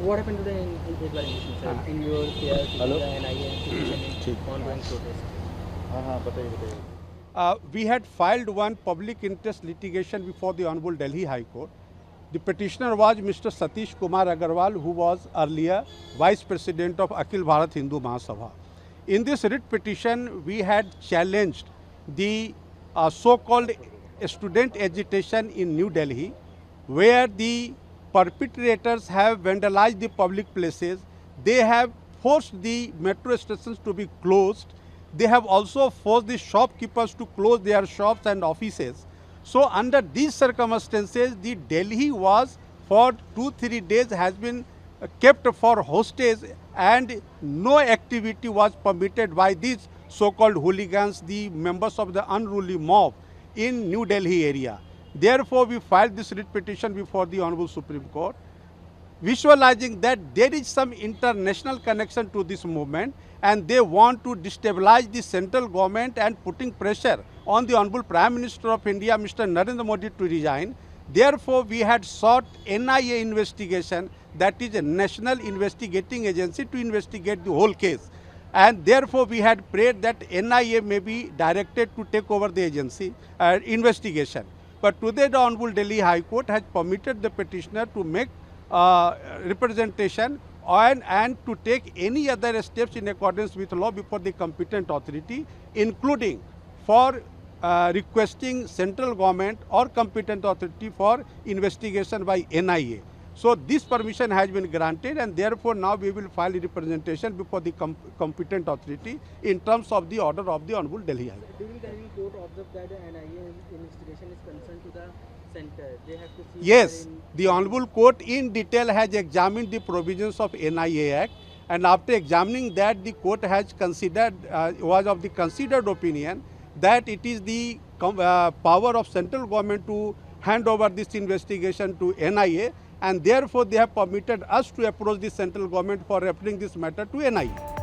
what happened today in एक बार English में sir in your care Hello? the NIA institution in ongoing protest. हाँ हाँ बताइए बताइए. We had filed one public interest litigation before the Honorable Delhi High Court. The petitioner was Mr. Satish Kumar Agarwal, who was earlier Vice President of Akhil Bharat Hindu Mahasabha. In this writ petition, we had challenged the so-called student agitation in New Delhi, where the perpetrators have vandalized the public places. They have forced the metro stations to be closed. They have also forced the shopkeepers to close their shops and offices. So under these circumstances, the Delhi was for 2-3 days has been kept for hostage, and no activity was permitted by these so-called hooligans, the members of the unruly mob in New Delhi area. Therefore, we filed this writ petition before the Honorable Supreme Court, visualizing that there is some international connection to this movement, and they want to destabilize the central government and putting pressure on the Honorable Prime Minister of India, Mr. Narendra Modi, to resign. Therefore, we had sought NIA investigation, that is a National Investigating Agency, to investigate the whole case. And therefore, we had prayed that NIA may be directed to take over the agency investigation. But today, the Honorable Delhi High Court has permitted the petitioner to make representation and to take any other steps in accordance with law before the competent authority, including for requesting central government or competent authority for investigation by NIA. So this permission has been granted, and therefore now we will file a representation before the competent authority in terms of the order of the Honorable Delhi High Court. During the hearing, court observed that the NIA investigation is concerned to the center. They have to see. Yes, the Honorable Court in detail has examined the provisions of NIA Act, and after examining that, the court has considered, was of the considered opinion that it is the power of central government to hand over this investigation to NIA, and therefore they have permitted us to approach the central government for referring this matter to NIA.